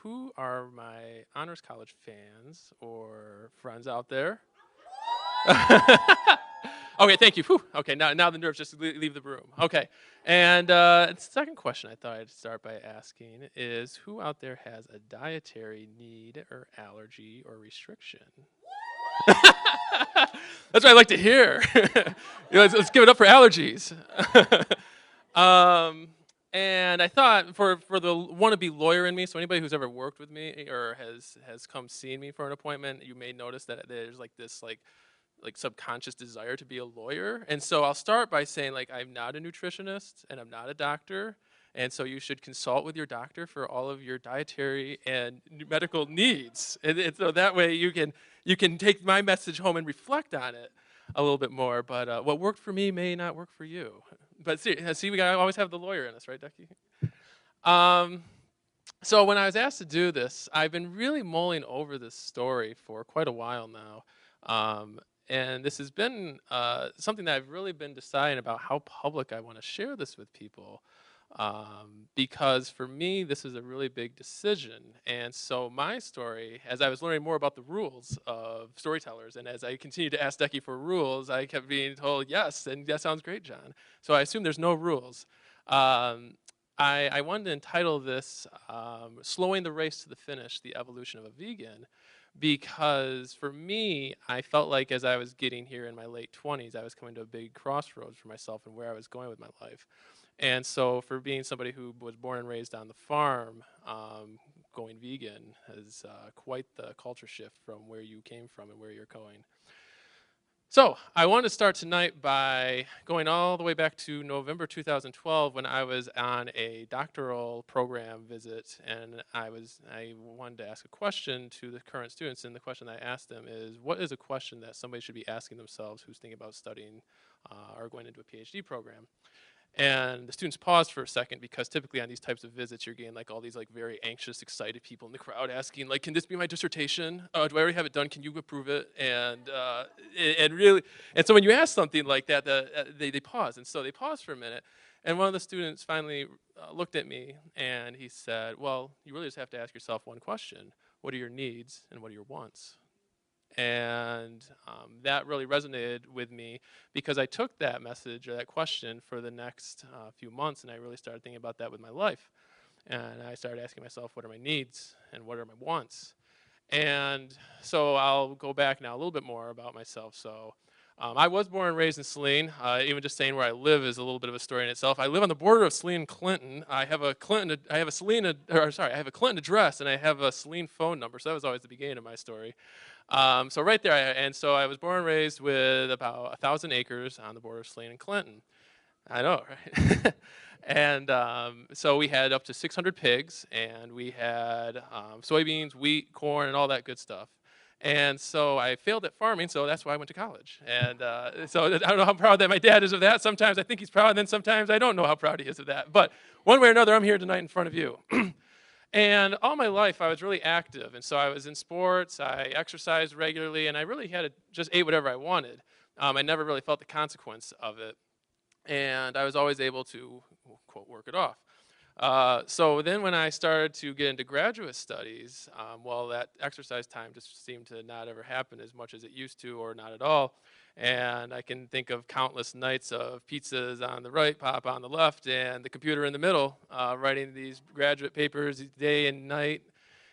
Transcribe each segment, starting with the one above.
who are my honors college fans or friends out there? Okay, thank you. Whew. Okay, now the nerves just leave the room. Okay, and the second question I thought I'd start by asking is, who out there has a dietary need or allergy or restriction? That's what I like to hear. Let's give it up for allergies. um, and I thought for the wannabe lawyer in me, so anybody who's ever worked with me or has come seeing me for an appointment, you may notice that there's like this like subconscious desire to be a lawyer. And so I'll start by saying, like, I'm not a nutritionist and I'm not a doctor. And so you should consult with your doctor for all of your dietary and medical needs. And so that way you can take my message home and reflect on it a little bit more. But what worked for me may not work for you. But see, we gotta always have the lawyer in us, right, Ducky? Um, so when I was asked to do this, I've been really mulling over this story for quite a while now. Um, and this has been something that I've really been deciding about how public I want to share this with people. Because for me, this is a really big decision. And so my story, as I was learning more about the rules of storytellers, and as I continued to ask Decky for rules, I kept being told, yes, and that sounds great, John. So I assume there's no rules. Um, I wanted to entitle this Slowing the Race to the Finish, The Evolution of a Vegan, because for me, I felt like as I was getting here in my late 20s, I was coming to a big crossroads for myself and where I was going with my life. And so for being somebody who was born and raised on the farm, going vegan is quite the culture shift from where you came from and where you're going. So I wanted to start tonight by going all the way back to November 2012 when I was on a doctoral program visit, and I wanted to ask a question to the current students, and the question I asked them is, what is a question that somebody should be asking themselves who's thinking about studying or going into a PhD program? And the students paused for a second because typically on these types of visits, you're getting like all these like very anxious, excited people in the crowd asking like, "Can this be my dissertation? Do I already have it done? Can you approve it?" And really, and so when you ask something like that, they pause, and so they paused for a minute. And one of the students finally looked at me and he said, "Well, you really just have to ask yourself one question: what are your needs and what are your wants?" And that really resonated with me because I took that message or that question for the next few months, and I really started thinking about that with my life. And I started asking myself, what are my needs and what are my wants? And so I'll go back now a little bit more about myself. So I was born and raised in Saline. Even just saying where I live is a little bit of a story in itself. I live on the border of Saline and Clinton. I have a Clinton, I have a Saline, or sorry, I have a Clinton address, and I have a Saline phone number. So that was always the beginning of my story. So right there, and so I was born and raised with about 1,000 acres on the border of Saline and Clinton. I know, right? And so we had up to 600 pigs, and we had soybeans, wheat, corn, and all that good stuff. And so I failed at farming, so that's why I went to college. And so I don't know how proud that my dad is of that. Sometimes I think he's proud, and then sometimes I don't know how proud he is of that. But one way or another, I'm here tonight in front of you. And all my life, I was really active. And so I was in sports, I exercised regularly, and I really had to just ate whatever I wanted. I never really felt the consequence of it. And I was always able to, quote, work it off. So then when I started to get into graduate studies, well, that exercise time just seemed to not ever happen as much as it used to, or not at all. And I can think of countless nights of pizzas on the right, pop on the left, and the computer in the middle, writing these graduate papers day and night.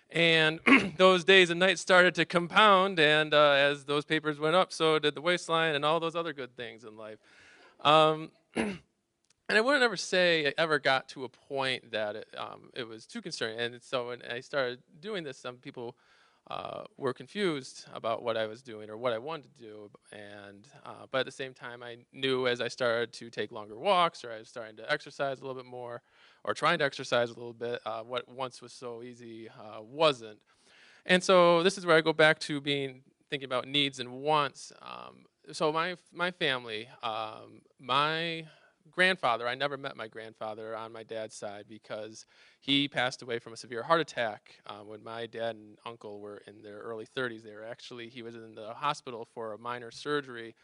And those days and nights started to compound, and as those papers went up, so did the waistline and all those other good things in life. Um, and I wouldn't ever say I ever got to a point that it was too concerning. And so when I started doing this, some people were confused about what I was doing or what I wanted to do. And but at the same time, I knew as I started to take longer walks, or I was starting to exercise a little bit more, or trying to exercise a little bit, what once was so easy wasn't. And so this is where I go back to being thinking about needs and wants. So my family, my grandfather, I never met my grandfather on my dad's side because he passed away from a severe heart attack when my dad and uncle were in their early 30s. He was in the hospital for a minor surgery,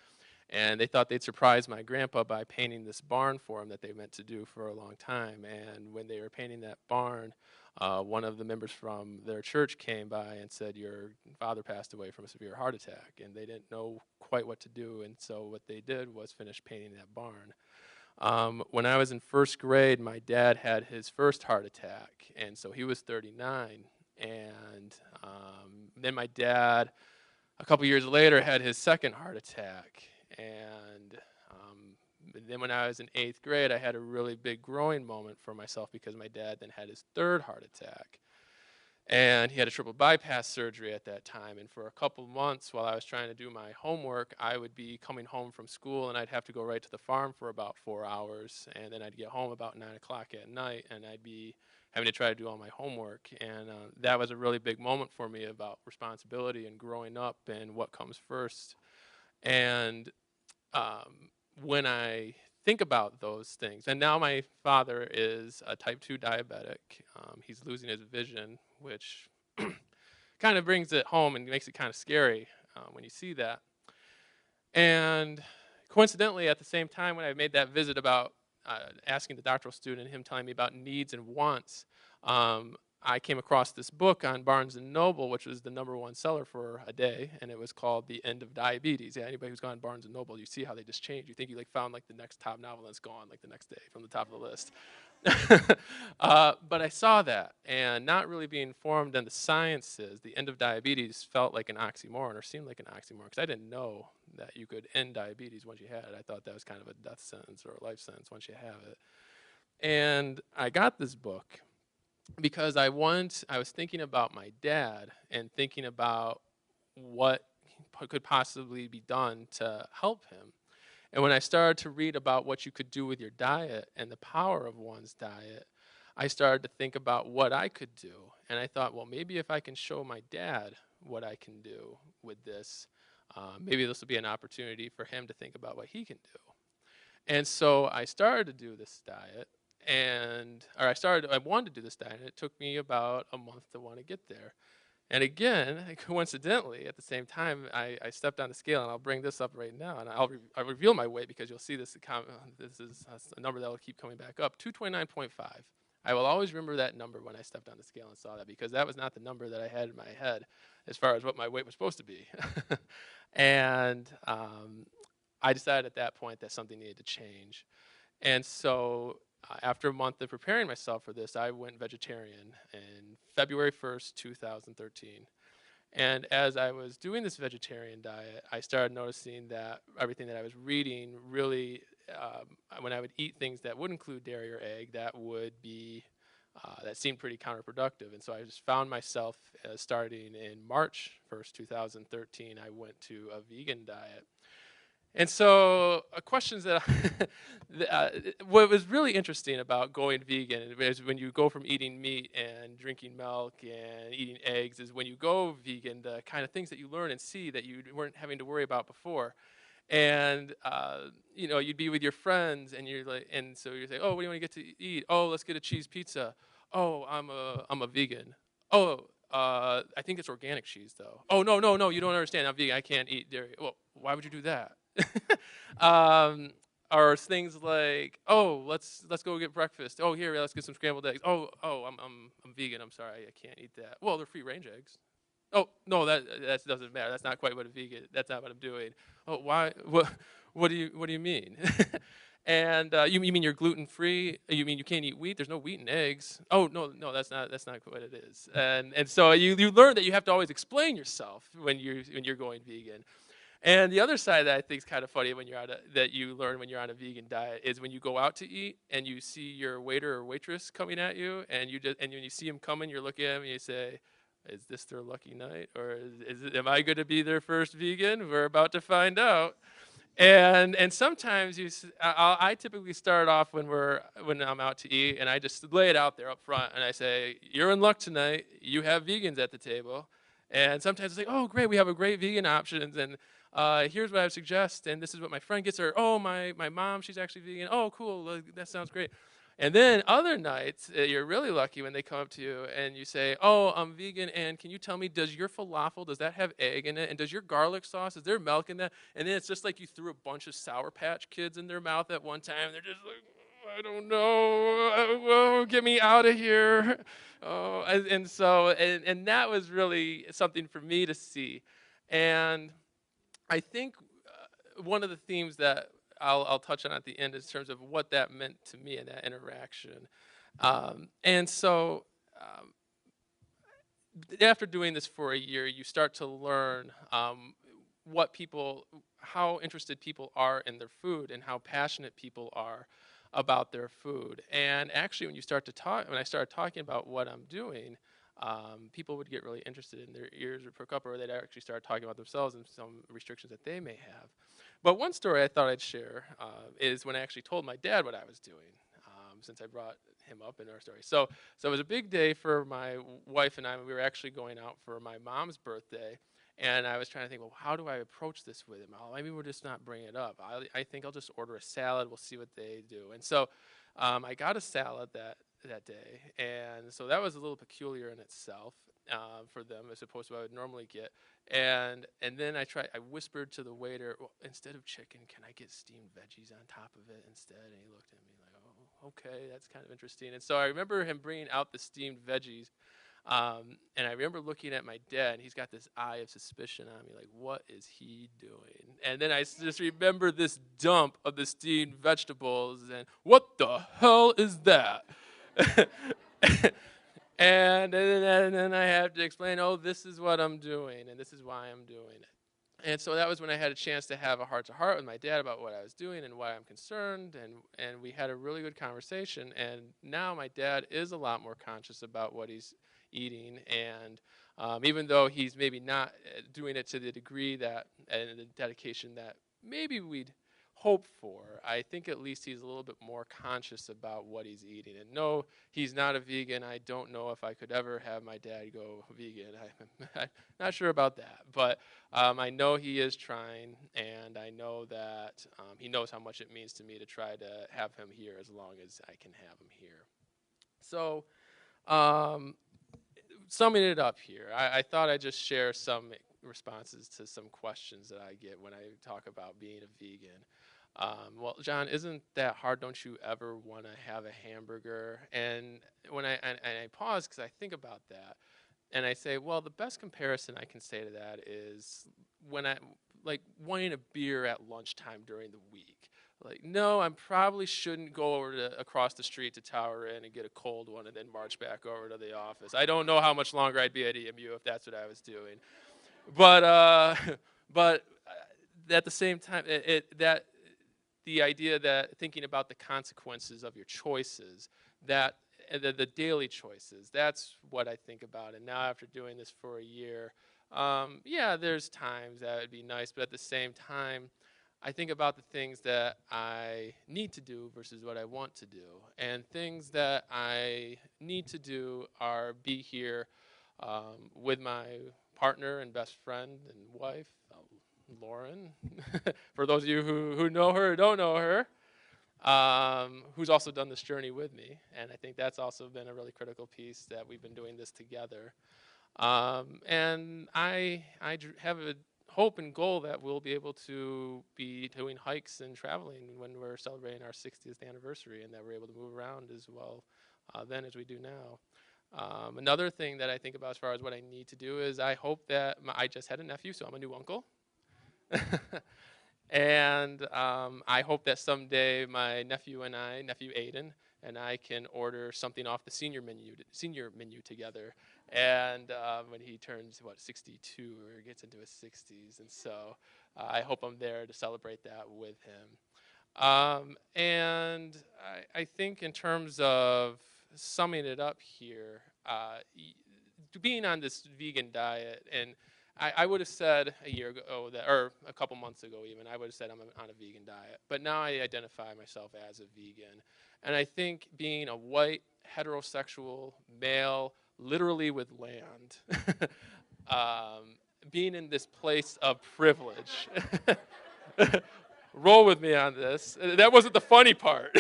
and they thought they'd surprise my grandpa by painting this barn for him that they meant to do for a long time. And when they were painting that barn, one of the members from their church came by and said, "Your father passed away from a severe heart attack," and they didn't know quite what to do, and so what they did was finish painting that barn. When I was in first grade, my dad had his first heart attack, and so he was 39. And then my dad, a couple years later, had his second heart attack. And then when I was in eighth grade, I had a really big growing moment for myself because my dad then had his third heart attack. And he had a triple bypass surgery at that time. And for a couple months while I was trying to do my homework, I would be coming home from school and I'd have to go right to the farm for about 4 hours. And then I'd get home about 9 o'clock at night and I'd be having to try to do all my homework. And that was a really big moment for me about responsibility and growing up and what comes first. And when I think about those things, and now my father is a type 2 diabetic. He's losing his vision, which kind of brings it home and makes it kind of scary when you see that. And coincidentally, at the same time when I made that visit about asking the doctoral student and him telling me about needs and wants, I came across this book on Barnes & Noble, which was the #1 seller for a day, and it was called The End of Diabetes. Yeah, anybody who's gone to Barnes & Noble, you see how they just change. You think you found the next top novel and it's gone the next day from the top of the list. But I saw that, and not really being informed on the sciences, the end of diabetes felt like an oxymoron, or seemed like an oxymoron, because I didn't know that you could end diabetes once you had it. I thought that was kind of a death sentence or a life sentence once you have it. And I got this book because I was thinking about my dad and thinking about what could possibly be done to help him. And when I started to read about what you could do with your diet and the power of one's diet, I started to think about what I could do. And I thought, well, maybe if I can show my dad what I can do with this, maybe this will be an opportunity for him to think about what he can do. And so I started to do this diet, I wanted to do this diet, and it took me about a month to want to get there. And again, coincidentally, at the same time, I stepped on the scale, and I'll bring this up right now, and I'll reveal my weight because you'll see this is a number that will keep coming back up, 229.5. I will always remember that number when I stepped on the scale and saw that, because that was not the number that I had in my head as far as what my weight was supposed to be. And I decided at that point that something needed to change. And so after a month of preparing myself for this, I went vegetarian in February 1st, 2013. And as I was doing this vegetarian diet, I started noticing that everything that I was reading really, when I would eat things that would include dairy or egg, that seemed pretty counterproductive. And so I just found myself starting in March 1st, 2013, I went to a vegan diet. And so questions that what was really interesting about going vegan is when you go from eating meat and drinking milk and eating eggs, is when you go vegan, the kind of things that you learn and see that you weren't having to worry about before. And you'd be with your friends, and so you're saying, oh, what do you want to get to eat? Oh, let's get a cheese pizza. Oh, I'm a vegan. Oh, I think it's organic cheese though. Oh, no, you don't understand. I'm vegan. I can't eat dairy. Well, why would you do that? Or things like, oh, let's go get breakfast. Oh, here, let's get some scrambled eggs. Oh, I'm vegan. I'm sorry, I can't eat that. Well, they're free range eggs. Oh, no, that doesn't matter. That's not quite what a vegan. That's not what I'm doing. Oh, why? What do you mean? And you mean you're gluten free? You mean you can't eat wheat? There's no wheat in eggs. Oh, no, that's not what it is. And so you learn that you have to always explain yourself when you're going vegan. And the other side that I think is kind of funny that you learn when you're on a vegan diet is when you go out to eat and you see your waiter or waitress coming at you, and when you see him coming, you're looking at him and you say, "Is this their lucky night, or am I going to be their first vegan? We're about to find out." And sometimes I typically start off when I'm out to eat, and I just lay it out there up front, and I say, "You're in luck tonight. You have vegans at the table." And sometimes it's like, "Oh, great, we have a great vegan options, and here's what I would suggest, and this is what my friend gets her. Oh, my mom, she's actually vegan. Oh, cool, that sounds great." And then other nights, you're really lucky when they come up to you and you say, "Oh, I'm vegan, and can you tell me, does your falafel, does that have egg in it? And does your garlic sauce, is there milk in that?" And then it's just like you threw a bunch of Sour Patch Kids in their mouth at one time, and they're just like, I don't know. Whoa, get me out of here. Oh, and that was really something for me to see. And I think one of the themes that I'll touch on at the end in terms of what that meant to me in that interaction. And so after doing this for a year, you start to learn what people, how interested people are in their food and how passionate people are about their food. And actually, when I started talking about what I'm doing, people would get really interested and their ears would perk up, or they'd actually start talking about themselves and some restrictions that they may have. But one story I thought I'd share is when I actually told my dad what I was doing, since I brought him up in our story. So it was a big day for my wife and I. We were actually going out for my mom's birthday, and I was trying to think, well, how do I approach this with him? Maybe we'll just not bring it up. I think I'll just order a salad. We'll see what they do. And so I got a salad that day, and so that was a little peculiar in itself for them as opposed to what I would normally get. And then I whispered to the waiter, well, instead of chicken, can I get steamed veggies on top of it instead? And he looked at me like, oh, okay, that's kind of interesting. And so I remember him bringing out the steamed veggies. And I remember looking at my dad, and he's got this eye of suspicion on me, like, what is he doing? And then I just remember this dump of the steamed vegetables, and what the hell is that? And then I have to explain, oh, this is what I'm doing, and this is why I'm doing it. And so that was when I had a chance to have a heart-to-heart with my dad about what I was doing and why I'm concerned, and we had a really good conversation. And now my dad is a lot more conscious about what he's eating, and even though he's maybe not doing it to the degree that and the dedication that maybe we'd hope for, I think at least he's a little bit more conscious about what he's eating. And no, he's not a vegan. I don't know if I could ever have my dad go vegan. I'm not sure about that. But I know he is trying, and I know that he knows how much it means to me to try to have him here as long as I can have him here. So summing it up here, I thought I'd just share some responses to some questions that I get when I talk about being a vegan. Well, John, isn't that hard? Don't you ever want to have a hamburger? And when I pause because I think about that, and I say, well, the best comparison I can say to that is when I like wanting a beer at lunchtime during the week. Like, no, I probably shouldn't go across the street to Tower Inn and get a cold one and then march back over to the office. I don't know how much longer I'd be at EMU if that's what I was doing. But but at the same time, that the idea that thinking about the consequences of your choices, that the daily choices, that's what I think about. And now after doing this for a year, yeah, there's times that would be nice, but at the same time, I think about the things that I need to do versus what I want to do. And things that I need to do are be here with my partner and best friend and wife, Lauren, for those of you who know her or don't know her, who's also done this journey with me. And I think that's also been a really critical piece that we've been doing this together. And I have a hope and goal that we'll be able to be doing hikes and traveling when we're celebrating our 60th anniversary, and that we're able to move around as well then as we do now. Another thing that I think about as far as what I need to do is I hope that I just had a nephew, so I'm a new uncle. And I hope that someday my nephew Aiden, and I can order something off the senior menu together. And when he turns 62 or gets into his 60s, and so I hope I'm there to celebrate that with him. And I think in terms of summing it up here, being on this vegan diet, and I would have said a year ago or a couple months ago even, I would have said I'm on a vegan diet. But now I identify myself as a vegan. And I think being a white, heterosexual, male, literally with land, being in this place of privilege, roll with me on this. That wasn't the funny part.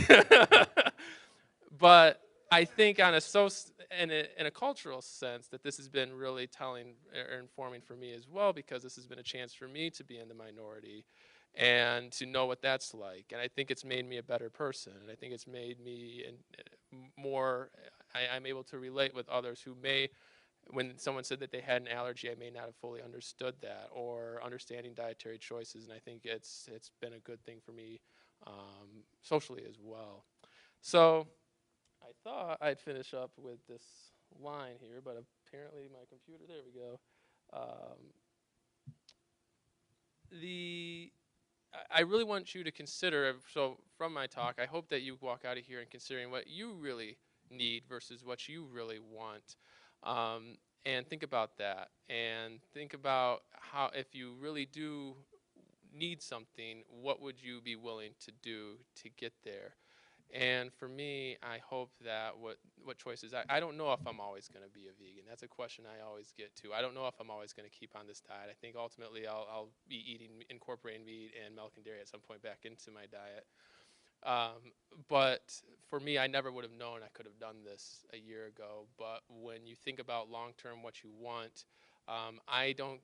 But I think in a cultural sense that this has been really telling or informing for me as well, because this has been a chance for me to be in the minority and to know what that's like. And I think it's made me a better person. And I think it's made me more. I'm able to relate with others who may, when someone said that they had an allergy, I may not have fully understood that, or understanding dietary choices. And I think it's been a good thing for me socially as well. So I thought I'd finish up with this line here, but apparently my computer. There we go. Um, the I really want you to consider. So from my talk, I hope that you walk out of here and considering what you really need versus what you really want, and think about that. And think about how, if you really do need something, what would you be willing to do to get there? And for me, I hope that what choices I don't know if I'm always going to be a vegan. That's a question I always get to. I don't know if I'm always going to keep on this diet. I think ultimately I'll be incorporating meat and milk and dairy at some point back into my diet. But for me, I never would have known I could have done this a year ago. But when you think about long term what you want, I don't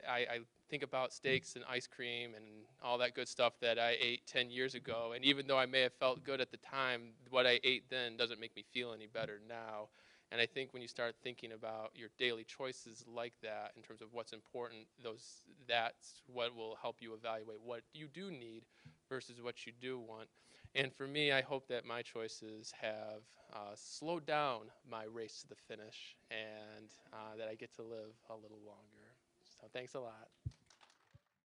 I think about steaks and ice cream and all that good stuff that I ate 10 years ago. And even though I may have felt good at the time, what I ate then doesn't make me feel any better now. And I think when you start thinking about your daily choices like that in terms of what's important, that's what will help you evaluate what you do need versus what you do want. And for me, I hope that my choices have slowed down my race to the finish, and that I get to live a little longer. So thanks a lot.